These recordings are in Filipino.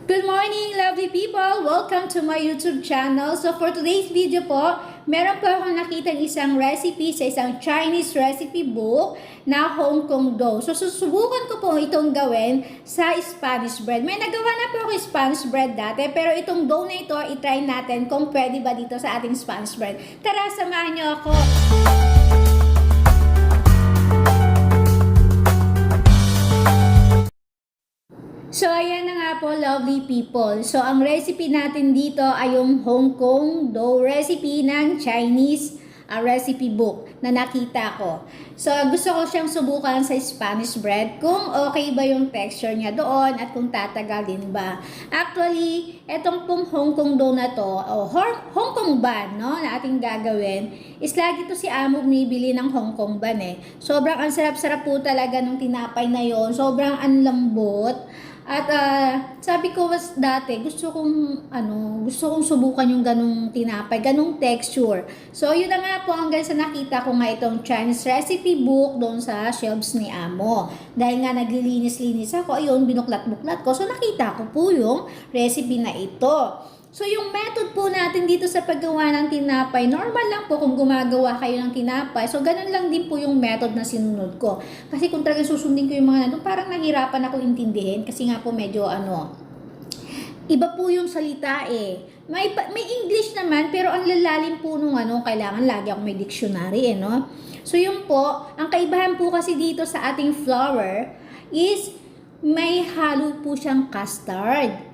Good morning, lovely people! Welcome to my YouTube channel. So for today's video po, meron po akong nakita isang recipe sa isang Chinese recipe book na Hong Kong dough. So susubukan ko po itong gawin sa Spanish bread. May nagawa na po ako Spanish bread dati, pero itong dough na ito, itry natin kung pwede ba dito sa ating Spanish bread. Tara, samahan niyo ako! So, ayan na nga po, lovely people. So, ang recipe natin dito ay yung Hong Kong dough recipe ng Chinese recipe book na nakita ko. So, gusto ko siyang subukan sa Spanish bread kung okay ba yung texture niya doon at kung tatagal din ba. Actually, etong pong Hong Kong dough na to, o Hong Kong bun, no, na ating gagawin, is lagi to si Amo bumibili ng Hong Kong bun eh. Sobrang ang sarap-sarap po talaga ng tinapay na yon. Sobrang anlambot. At sabi ko was dati, gusto kong subukan yung ganung tinapay, ganung texture. So, yun na nga po hanggang sa nakita ko nga itong Chinese recipe book doon sa shelves ni Amo. Dahil nga naglilinis-linis ako, ayun, binuklat-buklat ko. So, nakita ko po yung recipe na ito. So, yung method po natin dito sa paggawa ng tinapay, normal lang po kung gumagawa kayo ng tinapay. So, ganun lang din po yung method na sinunod ko. Kasi kung talagang susundin ko yung mga nandun, parang nahirapan ako intindihin. Kasi nga po medyo iba po yung salita eh. May English naman, pero ang lalalim po nung kailangan lagi ako may dictionary no? So, yun po, ang kaibahan po kasi dito sa ating flour is may halo po siyang custard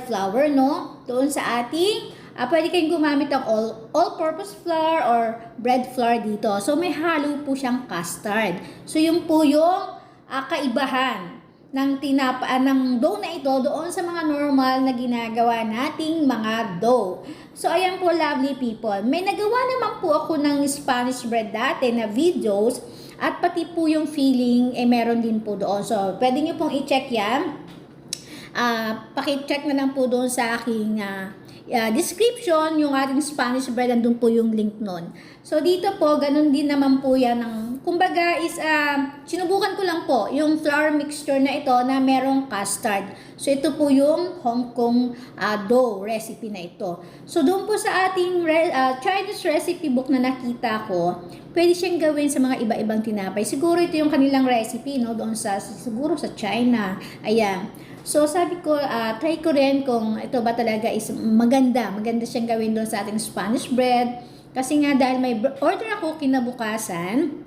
flour, no? Doon sa ating, pwede kayong gumamit ng all-purpose flour or bread flour dito. So, may halo po siyang custard. So, yun po yung kaibahan ng dough na ito doon sa mga normal na ginagawa nating mga dough. So, ayan po, lovely people. May nagawa naman po ako ng Spanish bread dati na videos at pati po yung filling, meron din po doon. So, pwede nyo pong i-check yan. Paki-check na lang po doon sa aking description, yung ating Spanish bread, andun po yung link nun. So, dito po, ganun din naman po yan. Kumbaga is, sinubukan ko lang po yung flour mixture na ito na merong custard. So, ito po yung Hong Kong dough recipe na ito. So, doon po sa ating Chinese recipe book na nakita ko, pwede siyang gawin sa mga iba-ibang tinapay. Siguro ito yung kanilang recipe, no? Doon siguro sa China. Ayan. So, sabi ko, try ko rin kung ito ba talaga is maganda. Maganda siyang gawin doon sa ating Spanish bread. Kasi nga dahil may order ako kinabukasan,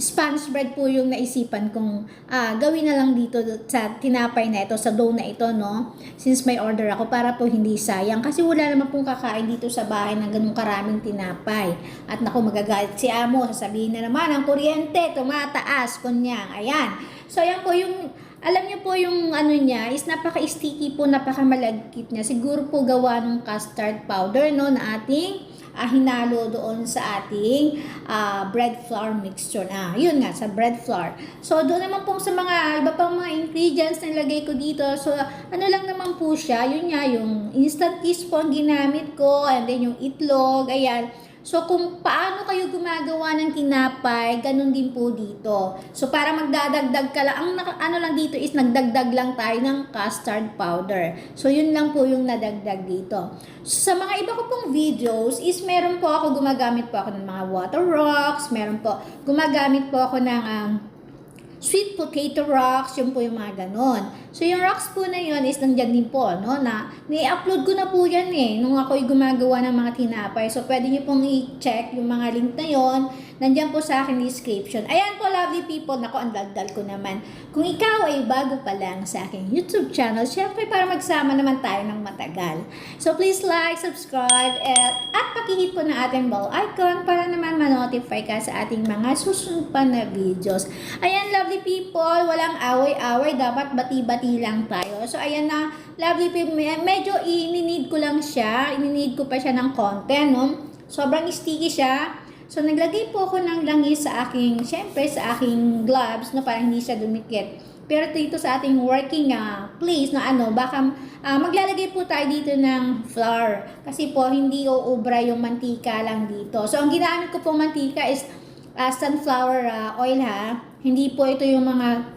Spanish bread po yung naisipan kong gawin na lang dito sa tinapay na ito, sa dough na ito, no? Since may order ako, para po hindi sayang. Kasi wala naman pong kakain dito sa bahay ng ganung karaming tinapay. At naku, magagalit si Amo, sasabihin na naman, ang kuryente, tumataas, kunyang, ayan. So, ayan po yung, alam niyo po yung niya, is napaka-sticky po, napaka-malagkit niya. Siguro po gawa ng custard powder, no, na ating hinalo doon sa ating bread flour mixture. Yun nga, sa bread flour. So, doon naman po sa mga iba pang mga ingredients na nilagay ko dito. So, lang naman po siya. Yun nga, yung instant cheese po ang ginamit ko. And then yung itlog. Ayan. So, kung paano kayo gumagawa ng tinapay, ganun din po dito. So, para magdadagdag ka lang, ang lang dito is nagdagdag lang tayo ng custard powder. So, yun lang po yung nadagdag dito. So, sa mga iba ko pong videos is meron po ako, gumagamit po ako ng mga water rocks, meron po, gumagamit po ako ng sweet potato rocks, yun po yung mga ganon. So, yung rocks po na yun is nandyan din po, no, na ni-upload ko na po yan nung ako'y gumagawa ng mga tinapay. So, pwede nyo pong i-check yung mga link na yon. Nandyan po sa aking description. Ayan po, lovely people. Naku, ang daldal ko naman. Kung ikaw ay bago pa lang sa aking YouTube channel, syempre para magsama naman tayo ng matagal. So, please like, subscribe, at pakihit po na ating bell icon para naman ma-notify ka sa ating mga susunod pa na videos. Ayan, lovely people. Walang away-away. Dapat bati-bati lang tayo. So, ayan na, lovely people. Medyo i-need ko lang siya. I-need ko pa siya ng content, no? Sobrang sticky siya. So, naglagay po ako ng langis sa aking, syempre sa aking gloves, no, para hindi siya dumikit. Pero dito sa ating working place, na baka maglalagay po tayo dito ng flour. Kasi po, hindi uubra yung mantika lang dito. So, ang ginamit ko po mantika is sunflower oil, ha. Hindi po ito yung mga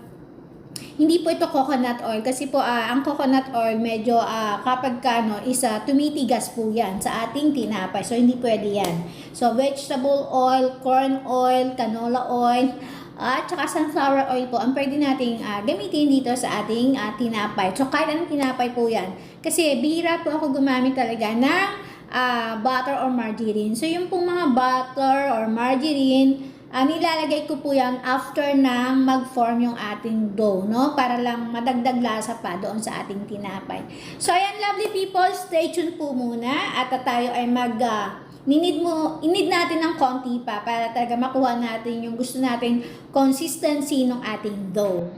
hindi po ito coconut oil kasi po ang coconut oil medyo kapag kano is tumitigas po yan sa ating tinapay. So hindi pwede yan. So vegetable oil, corn oil, canola oil, at saka sunflower oil po ang pwede nating gamitin dito sa ating tinapay. So kahit anong tinapay po yan. Kasi bihira po ako gumamit talaga ng butter or margarine. So yung pong mga butter or margarine, nilalagay ko po yan after na mag-form yung ating dough, no? Para lang madagdag lasa pa doon sa ating tinapay. So ayan, lovely people, stay tuned po muna at tayo ay inid natin ng konti pa para talaga makuha natin yung gusto natin consistency ng ating dough.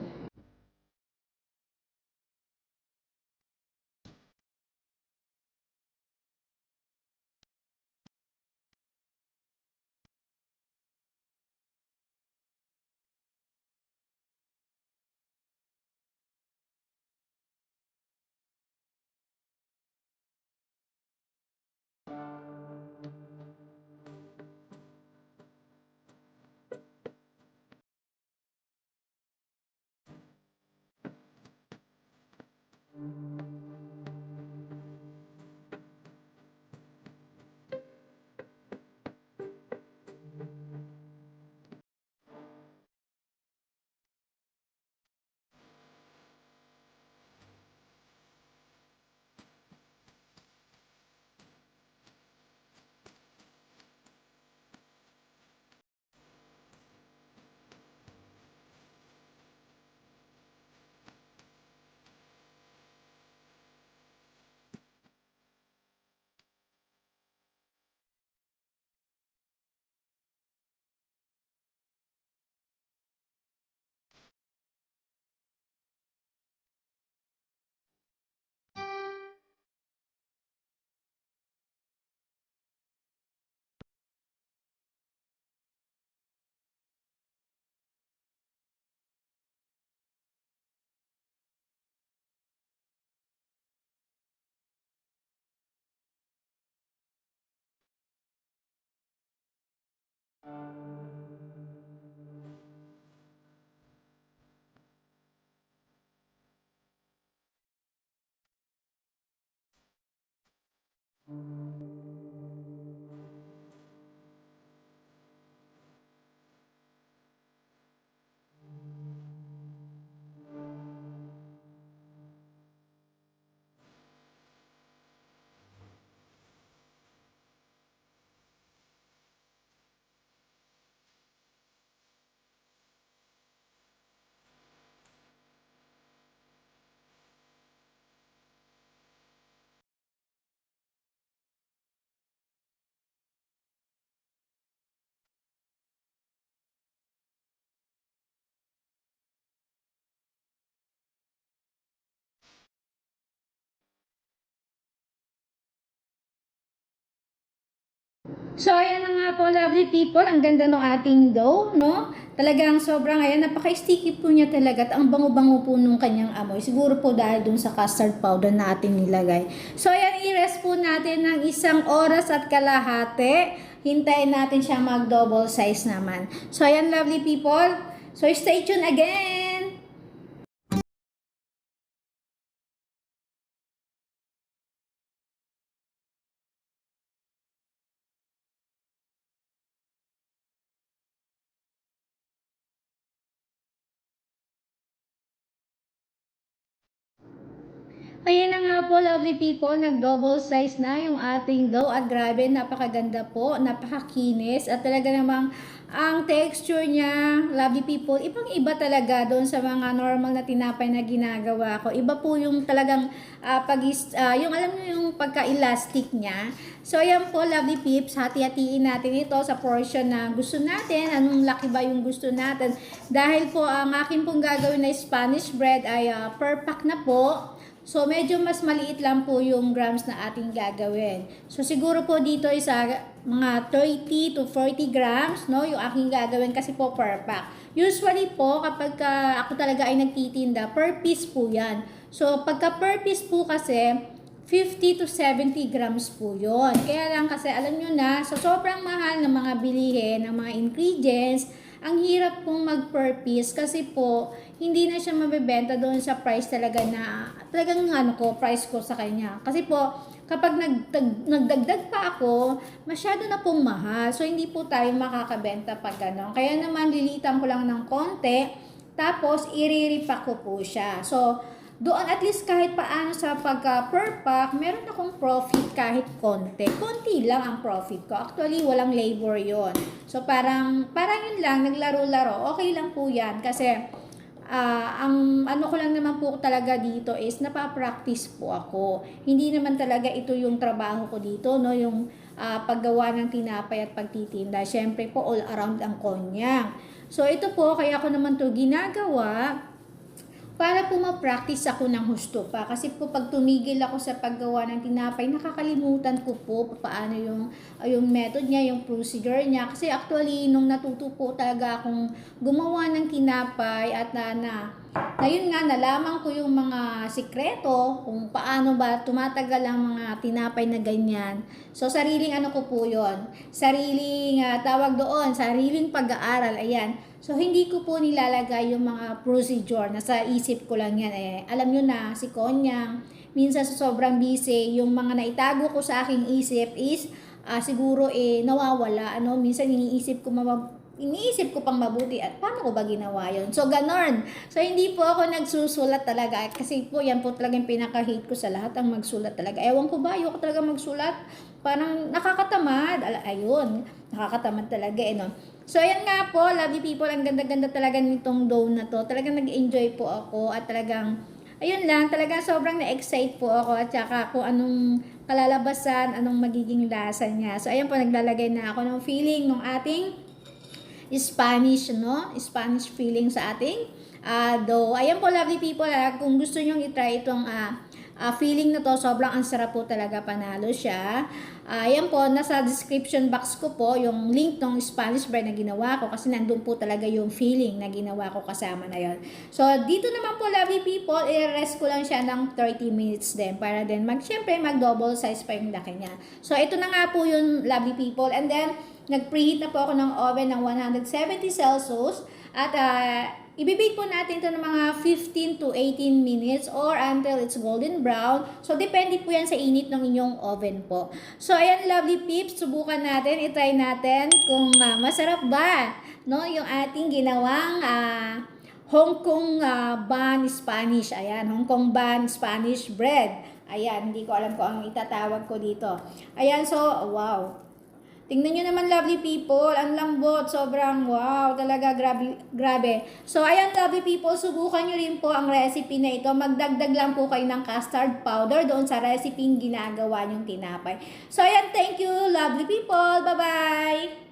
So, ayan na nga po, lovely people. Ang ganda ng ating dough, no? Talagang sobrang, ayan, napaka-sticky po niya talaga. At ang bango-bango po nung kanyang amoy. Siguro po dahil dun sa custard powder na ating nilagay. So, ayan, i-rest po natin ng 1 oras at kalahati. Hintayin natin siya mag-double size naman. So, ayan, lovely people. So, stay tuned again! Ayan na nga po, lovely people, nag-double size na yung ating dough at grabe, napakaganda po, napakakinis at talaga namang ang texture niya, lovely people, ibang-iba talaga doon sa mga normal na tinapay na ginagawa ko. Iba po yung talagang yung alam niyo yung pagka-elastic niya. So ayan po, lovely peeps, hati-hatiin natin ito sa portion na gusto natin, anong laki ba yung gusto natin. Dahil po ang akin pong gagawin na Spanish bread ay per pack na po. So, medyo mas maliit lang po yung grams na ating gagawin. So, siguro po dito is mga 30 to 40 grams, no? Yung aking gagawin kasi po per pack. Usually po, kapag ako talaga ay nagtitinda, per piece po yan. So, pagka per piece po kasi, 50 to 70 grams po yon. Kaya lang kasi, alam nyo na, sa sobrang mahal ng mga bilihin, ng mga ingredients, ang hirap pong mag-per piece kasi po, hindi na siya mabebenta doon sa price talaga na, talagang price ko sa kanya. Kasi po, kapag nagdagdag pa ako, masyado na pong mahal. So, hindi po tayo makakabenta pag gano'n. Kaya naman, lilitan ko lang ng konti, tapos, iriripak ko po siya. So, doon at least kahit paano sa pagka per pack, meron akong profit kahit konti. Konti lang ang profit ko. Actually, walang labor yon. So, parang yun lang, naglaro-laro. Okay lang po yan kasi ang ano ko lang naman po talaga dito is napapractice po ako. Hindi naman talaga ito yung trabaho ko dito, no? Yung paggawa ng tinapay at pagtitinda. Syempre po, all around ang konyang. So, ito po, kaya ako naman to ginagawa para po ma-practice ako ng husto pa. Kasi po pag tumigil ako sa paggawa ng tinapay, nakakalimutan ko po paano yung method niya, yung procedure niya. Kasi actually, nung natuto po talaga akong gumawa ng tinapay at ngayon nga, nalaman ko yung mga sikreto kung paano ba tumatagal ang mga tinapay na ganyan. So, sariling ano ko po yun. Sariling, tawag doon, sariling pag-aaral. Ayan. So, hindi ko po nilalagay yung mga procedure. Nasa isip ko lang yan. Alam nyo na, si Konyang, minsan sa sobrang busy, yung mga naitago ko sa aking isip is, siguro nawawala. Minsan iniisip ko pang mabuti at paano ko ba ginawa yun? So, ganon. So, hindi po ako nagsusulat talaga. Kasi po, yan po talaga yung pinaka-hate ko sa lahat, ang magsulat talaga. Ewan ko ba, ayoko talaga magsulat. Parang nakakatamad. Ayun, nakakatamad talaga no? So, ayan nga po, lovely people, ang ganda-ganda talaga nitong dough na to. Talagang nag-enjoy po ako at talagang, ayun lang, talagang sobrang na-excite po ako at saka kung anong kalalabasan, anong magiging lasa niya. So, ayan po, naglalagay na ako ng feeling ng ating Spanish, no? Spanish feeling sa ating dough. Ayan po, lovely people, kung gusto nyo i-try itong feeling na to, sobrang ang sarap po talaga, panalo siya. Ayan po, nasa description box ko po yung link ng Spanish bread na ginawa ko kasi nandun po talaga yung feeling na ginawa ko kasama na yon. So, dito naman po, lovely people, i-rest ko lang siya ng 30 minutes din para din syempre mag-double size pa yung laki niya. So, ito na nga po yung lovely people. And then, nag-preheat na po ako ng oven ng 170 Celsius at ibibake po natin ito ng mga 15 to 18 minutes or until it's golden brown. So, depende po yan sa init ng inyong oven po. So, ayan, lovely peeps, subukan natin, itry natin kung masarap ba, no, yung ating ginawang Hong Kong bun Spanish. Ayan, Hong Kong bun Spanish bread. Ayan, hindi ko alam kung ang itatawag ko dito. Ayan, so, wow. Tingnan nyo naman, lovely people, ang lambot, sobrang wow, talaga grabe. So, ayan, lovely people, subukan nyo rin po ang recipe na ito. Magdagdag lang po kayo ng custard powder doon sa recipe ginagawa nyong tinapay. So, ayan, thank you, lovely people. Bye-bye!